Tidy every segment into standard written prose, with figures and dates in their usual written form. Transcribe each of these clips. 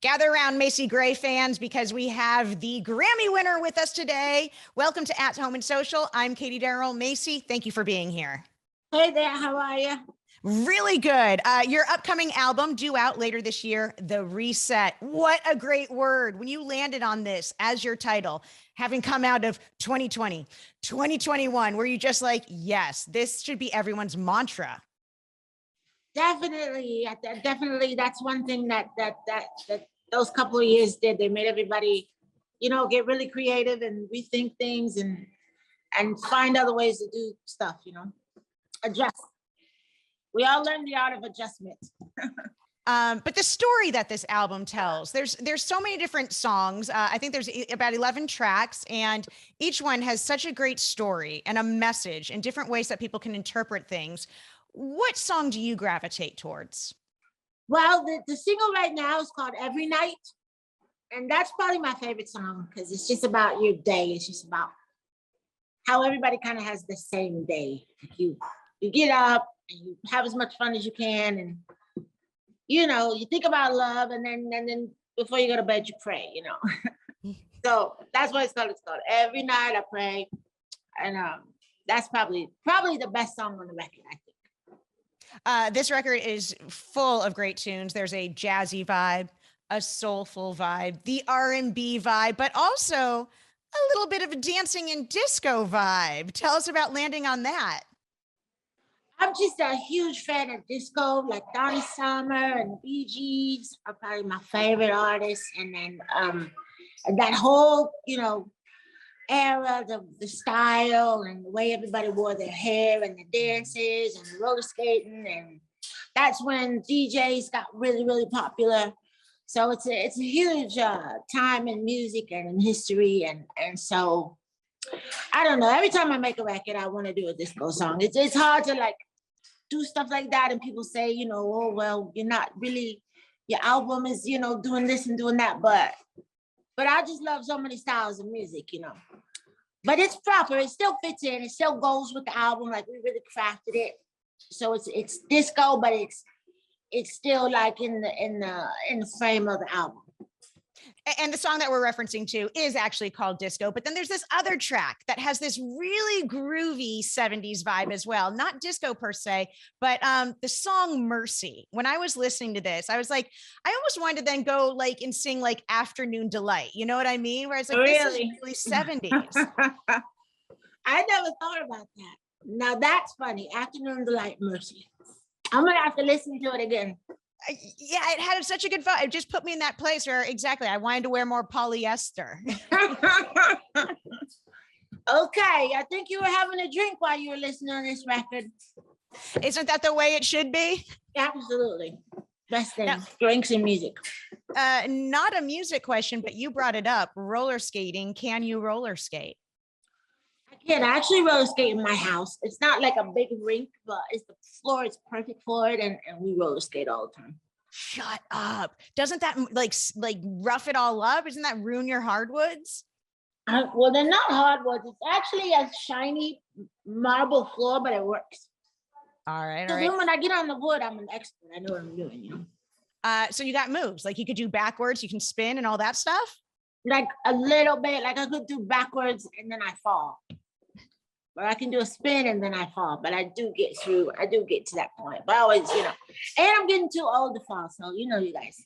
Gather around, Macy Gray fans, because we have the Grammy winner with us today. Welcome to At Home and Social. I'm Katie Darrell. Macy, thank you for being here. Hey there, how are you? Really good. Your upcoming album due out later this year, The Reset. What a great word. When you landed on this as your title, having come out of 2020, 2021, were you just like, yes, this should be everyone's mantra? Definitely, definitely. That's one thing that those couple of years did. They made everybody, get really creative and rethink things and find other ways to do stuff. Adjust. We all learned the art of adjustment. But the story that this album tells, there's so many different songs. I think there's about 11 tracks, and each one has such a great story and a message and different ways that people can interpret things. What song do you gravitate towards? Well, the single right now is called Every Night. And that's probably my favorite song because it's just about your day. It's just about how everybody kind of has the same day. You get up and you have as much fun as you can. And, you think about love and then before you go to bed, you pray, So that's what it's called. It's called Every Night I Pray. And that's probably the best song on the record, I think. This record is full of great tunes. There's a jazzy vibe, a soulful vibe, the R&B vibe, but also a little bit of a dancing and disco vibe. Tell us about landing on that. I'm just a huge fan of disco, like Donny Summer and Bee Gees are probably my favorite artists. And then that whole, era, the style and the way everybody wore their hair and the dances and the roller skating, and that's when DJs got really, really popular. So it's a huge time in music and in history, and so I don't know. Every time I make a record, I want to do a disco song. It's hard to like do stuff like that, and people say, oh well, you're not really. Your album is, doing this and doing that, but I just love so many styles of music, But it's proper. It still fits in. It still goes with the album. Like we really crafted it. So it's disco, but it's still like in the frame of the album. And the song that we're referencing to is actually called Disco, but then there's this other track that has this really groovy 70s vibe as well. Not disco per se, but the song Mercy. When I was listening to this, I was like, I almost wanted to then go like and sing like Afternoon Delight. You know what I mean? Where I was like, really? This is really 70s. I never thought about that. Now that's funny. Afternoon Delight, Mercy. I'm gonna have to listen to it again. Yeah, it had such a good vibe. It just put me in that place where exactly I wanted to wear more polyester. Okay, I think you were having a drink while you were listening on this record. Isn't that the way it should be? Absolutely. Best thing, drinks and music. Not a music question, but you brought it up. Roller skating. Can you roller skate? I can actually roller skate in my house. It's not like a big rink, but the floor is perfect for it, and we roller skate all the time. Shut up. Doesn't that like rough it all up? Doesn't that ruin your hardwoods? Well, they're not hardwoods. It's actually a shiny marble floor, but it works. All right. So then when I get on the wood, I'm an expert. I know what I'm doing, So you got moves. Like you could do backwards, you can spin and all that stuff? Like a little bit. Like I could do backwards and then I fall. Or I can do a spin and then I fall. But I do get to that point. But I always, and I'm getting too old to fall. So, you guys,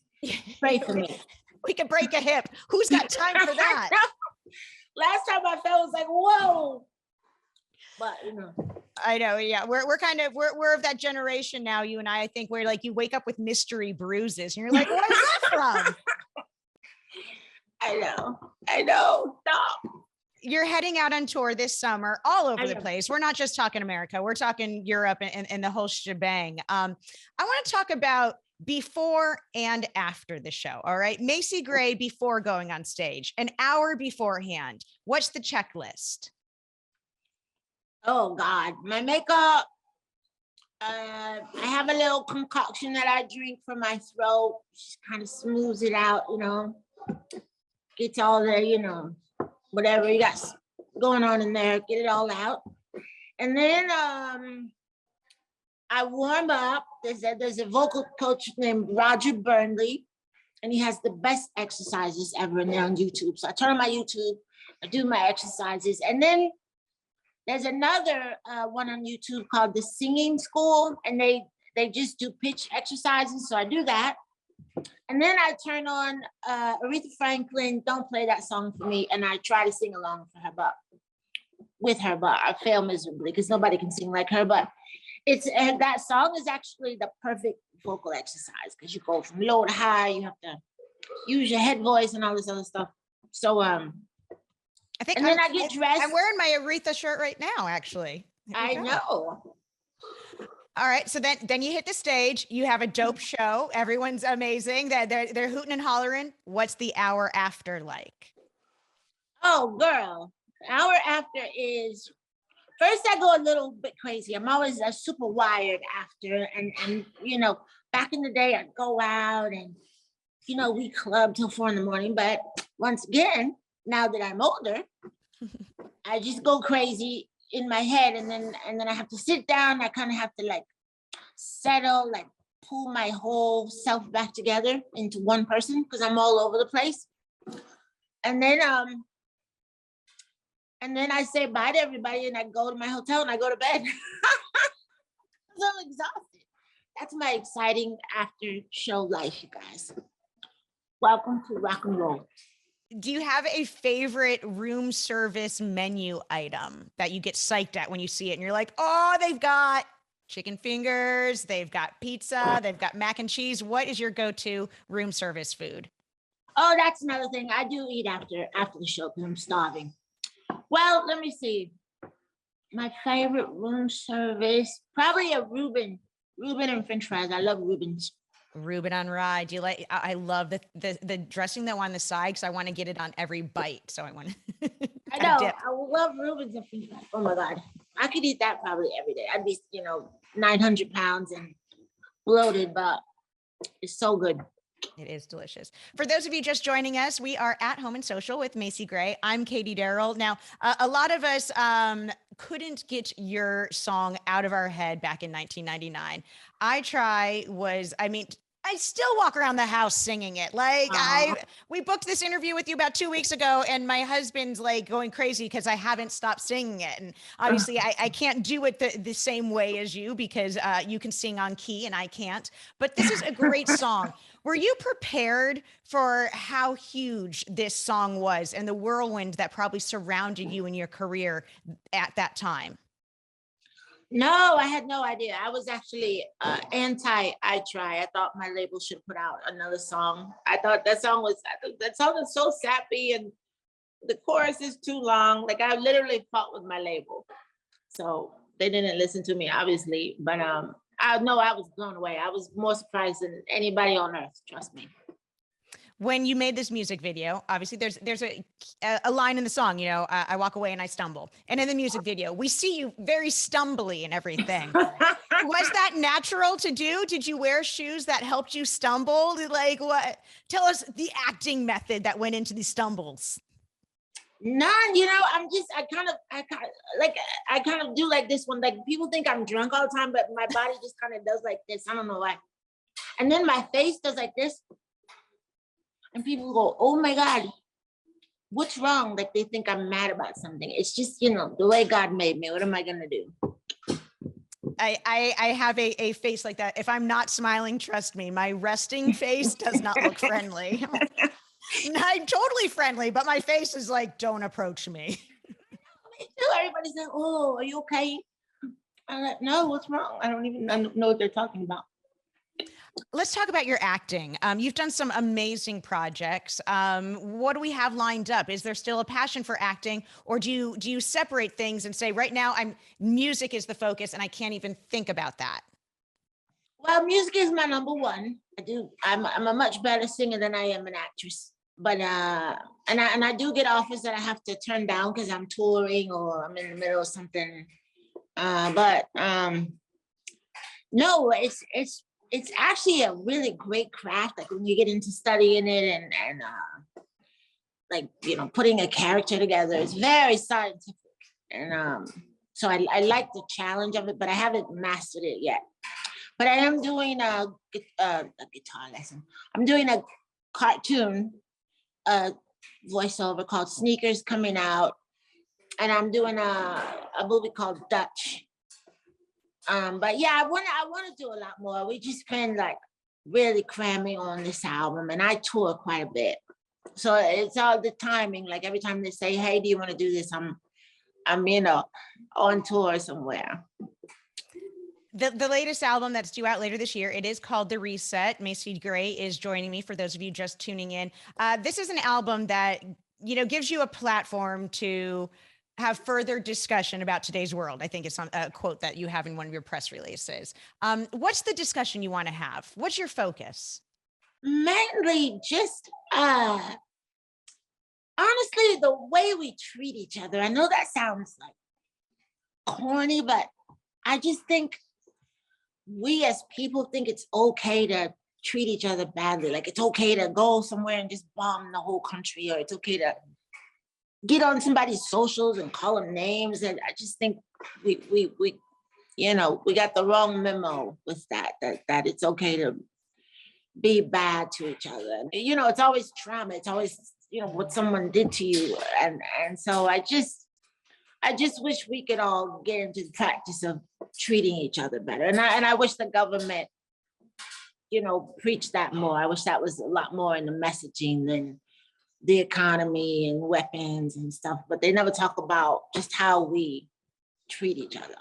pray for me. We could break a hip. Who's got time for that? Last time I fell, I was like, whoa. But, I know. Yeah. We're of that generation now. You and I think we're like, you wake up with mystery bruises and you're like, where's that from? I know. Stop. You're heading out on tour this summer all over the place. We're not just talking America. We're talking Europe and the whole shebang. I want to talk about before and after the show. All right. Macy Gray before going on stage, an hour beforehand. What's the checklist? Oh, God. My makeup. I have a little concoction that I drink for my throat. Just kind of smooths it out, Gets all the, whatever you got going on in there, get it all out. And then I warm up. There's a vocal coach named Rodgers. and he has the best exercises ever, and they're on YouTube. So I turn on my YouTube, I do my exercises, and then there's another one on YouTube called The Singing School, and they just do pitch exercises. So I do that. And then I turn on Aretha Franklin, Don't Play That Song for Me, and I try to sing along for her, but I fail miserably because nobody can sing like her. But that song is actually the perfect vocal exercise because you go from low to high, you have to use your head voice and all this other stuff. So I think and then I get dressed. I'm wearing my Aretha shirt right now, actually. I know. All right, so then you hit the stage. You have a dope show. Everyone's amazing. They're hooting and hollering. What's the hour after like? Oh, girl, the hour after is first I go a little bit crazy. I'm always super wired after, and you know, back in the day I'd go out and you know we club till 4 a.m. But once again, now that I'm older, I just go crazy in my head, and then I have to sit down. I kind of have to like settle, like pull my whole self back together into one person because I'm all over the place. And then I say bye to everybody, and I go to my hotel and I go to bed. I'm exhausted. That's my exciting after show life, you guys. Welcome to rock and roll. Do you have a favorite room service menu item that you get psyched at when you see it and you're like, oh, they've got chicken fingers, they've got pizza, they've got mac and cheese. What is your go-to room service food? Oh, that's another thing. I do eat after the show because I'm starving. Well, let me see. My favorite room service, probably a Reuben and French fries. I love Reubens. Reuben on rye. Do you like? I love the dressing though on the side because I want to get it on every bite. So I want to. I know. Dip. I love Reubens and French fries. Oh my God, I could eat that probably every day. I'd be 900 pounds and bloated, but it's so good. It is delicious. For those of you just joining us, we are at Home and Social with Macy Gray. I'm Katie Darrell. Now, a lot of us couldn't get your song out of our head back in 1999. I still walk around the house singing it. Like we booked this interview with you about 2 weeks ago, and my husband's like going crazy because I haven't stopped singing it. And obviously I can't do it the same way as you because you can sing on key and I can't, but this is a great song. Were you prepared for how huge this song was and the whirlwind that probably surrounded you in your career at that time? No, I had no idea. I was actually anti-I Try. I thought my label should put out another song. I thought that song is so sappy and the chorus is too long. Like I literally fought with my label. So they didn't listen to me, obviously. But I was blown away. I was more surprised than anybody on earth, trust me. When you made this music video, obviously there's a line in the song, I walk away and I stumble. And in the music video, we see you very stumbly and everything. Was that natural to do? Did you wear shoes that helped you stumble? Like what? Tell us the acting method that went into these stumbles. None, I kind of do like this one. Like people think I'm drunk all the time, but my body just kind of does like this. I don't know why. And then my face does like this. And people go, oh my God, what's wrong? Like they think I'm mad about something. It's just, the way God made me. What am I going to do? I have a face like that. If I'm not smiling, trust me, my resting face does not look friendly. I'm totally friendly, but my face is like, don't approach me. Everybody's like, oh, are you okay? I'm like, no, what's wrong? I don't even know what they're talking about. Let's talk about your acting. You've done some amazing projects. What do we have lined up? Is there still a passion for acting, or do you separate things and say, right now, music is the focus, and I can't even think about that? Well, music is my number one. I'm a much better singer than I am an actress. But and I do get offers that I have to turn down because I'm touring or I'm in the middle of something. No, it's actually a really great craft. Like when you get into studying it and like putting a character together, it's very scientific. And so I like the challenge of it, but I haven't mastered it yet. But I am doing a guitar lesson. I'm doing a cartoon voiceover called Sneakers coming out, and I'm doing a movie called Dutch. But yeah, I want to do a lot more. We just been like really cramming on this album, and I tour quite a bit, so it's all the timing. Like every time they say, "Hey, do you want to do this?" I'm on tour somewhere. The latest album that's due out later this year, it is called The Reset. Macy Gray is joining me for those of you just tuning in. This is an album that, gives you a platform to have further discussion about today's world. I think it's on a quote that you have in one of your press releases. What's the discussion you want to have? What's your focus? Mainly just, honestly, the way we treat each other. I know that sounds like corny, but I just think we as people think it's okay to treat each other badly. Like it's okay to go somewhere and just bomb the whole country, or it's okay to get on somebody's socials and call them names. And I just think we got the wrong memo with that it's okay to be bad to each other. It's always trauma. It's always, what someone did to you. And so I just wish we could all get into the practice of treating each other better. And I wish the government, preached that more. I wish that was a lot more in the messaging than the economy and weapons and stuff. But they never talk about just how we treat each other.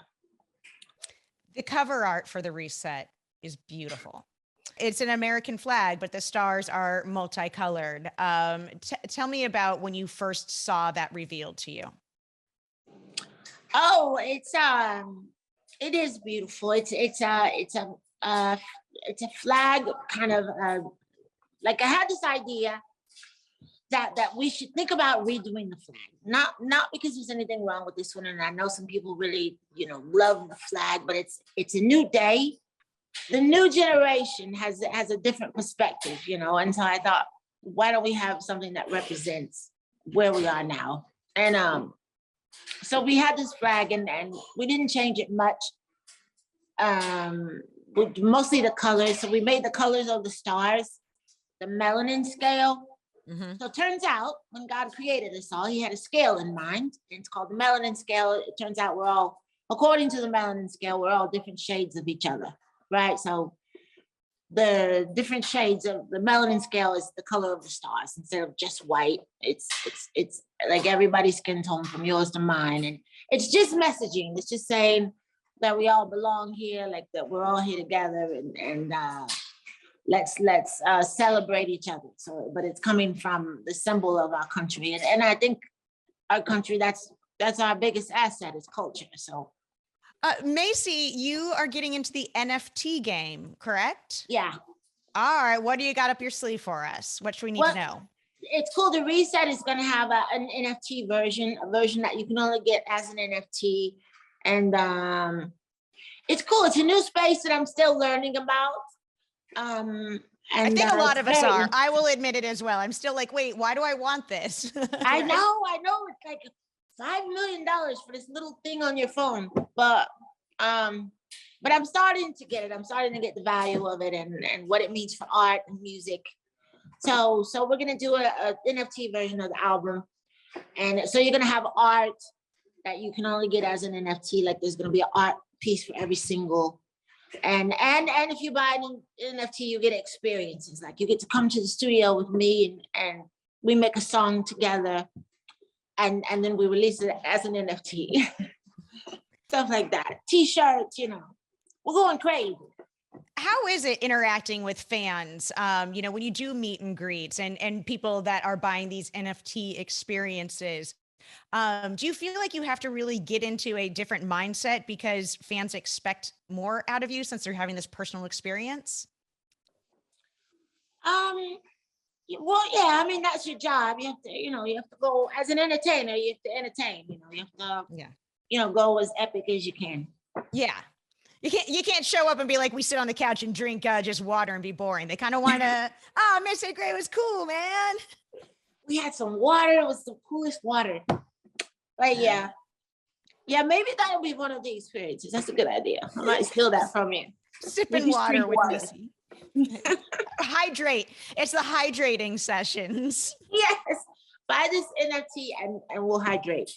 The cover art for The Reset is beautiful. It's an American flag, but the stars are multicolored. Tell me about when you first saw that revealed to you. Oh, it is beautiful. It's a flag, kind of like I had this idea that we should think about redoing the flag. Not because there's anything wrong with this one, and I know some people really, love the flag, but it's a new day. The new generation has a different perspective, and so I thought, why don't we have something that represents where we are now? And so we had this flag, and we didn't change it much. Mostly the colors. So we made the colors of the stars, the melanin scale. Mm-hmm. So it turns out when God created us all, he had a scale in mind. It's called the melanin scale. It turns out we're all, according to the melanin scale, we're all different shades of each other, right? So the different shades of the melanin scale is the color of the stars instead of just white. It's like everybody's skin tone from yours to mine. And it's just messaging. It's just saying that we all belong here, like that we're all here together, and let's celebrate each other. So, but it's coming from the symbol of our country. And I think our country, that's our biggest asset, is culture. So Macy, you are getting into the NFT game, correct? Yeah. All right. What do you got up your sleeve for us? What should we need to know? It's cool. The Reset is going to have an NFT version, a version that you can only get as an NFT. And it's cool. It's a new space that I'm still learning about. And I think a lot of us are. I will admit it as well. I'm still like, wait, why do I want this? I know. It's like $5 million for this little thing on your phone. But I'm starting to get it. I'm starting to get the value of it and what it means for art and music. So we're gonna do a NFT version of the album. And so you're gonna have art that you can only get as an NFT. Like there's gonna be an art piece for every single. And if you buy an NFT, you get experiences. Like you get to come to the studio with me and we make a song together. And then we release it as an NFT. Stuff like that. T-shirts, we're going crazy. How is it interacting with fans? When you do meet and greets and people that are buying these NFT experiences, do you feel like you have to really get into a different mindset because fans expect more out of you since they're having this personal experience? Well, yeah, I mean, that's your job. You have to go as an entertainer, you have to entertain, you have to, go as epic as you can. Yeah. You can't show up and be like, we sit on the couch and drink just water and be boring. They kind of want to, Macy Gray was cool, man. We had some water. It was the coolest water. But yeah, maybe that'll be one of the experiences. That's a good idea. I might steal that from you. Sipping water with Macy. Hydrate. It's the hydrating sessions. Yes, buy this NFT and we'll hydrate.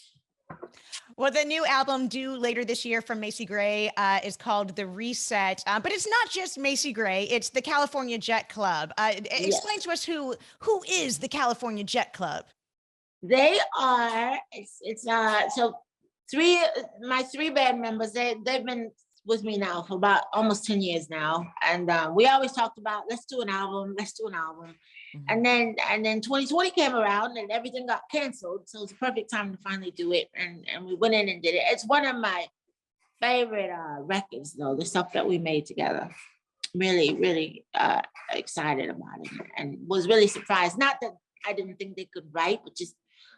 Well, the new album due later this year from Macy Gray is called The Reset, but it's not just Macy Gray, it's the California Jet Club. Explain to us who is the California Jet Club? They are, so my three band members, they've been with me now for about almost 10 years now. And we always talked about, let's do an album. Mm-hmm. And then 2020 came around and everything got canceled. So it's a perfect time to finally do it. And we went in and did it. It's one of my favorite records though, the stuff that we made together. Really, really excited about it and was really surprised. Not that I didn't think they could write, but just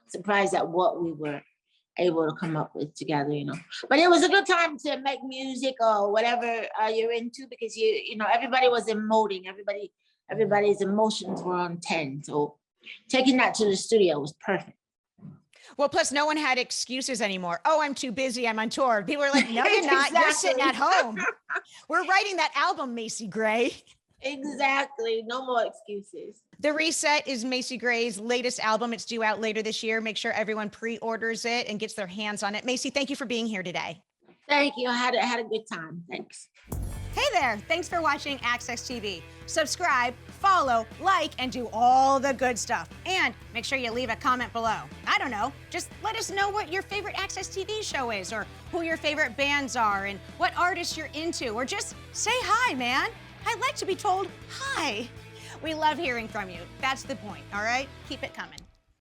surprised at what we were able to come up with together, you know. But it was a good time to make music or whatever you're into, because you know everybody was emoting, everybody's emotions were on 10. So taking that to the studio was perfect. Well, plus no one had excuses anymore. Oh, I'm too busy, I'm on tour. People were like, no, you're not. Exactly. You're sitting at home. We're writing that album, Macy Gray. Exactly. No more excuses. The Reset is Macy Gray's latest album. It's due out later this year. Make sure everyone pre-orders it and gets their hands on it. Macy, thank you for being here today. Thank you. I had a good time. Thanks. Hey there. Thanks for watching AXS TV. Subscribe, follow, like, and do all the good stuff. And make sure you leave a comment below. I don't know. Just let us know what your favorite AXS TV show is, or who your favorite bands are, and what artists you're into, or just say hi, man. I like to be told hi. We love hearing from you. That's the point, all right? Keep it coming.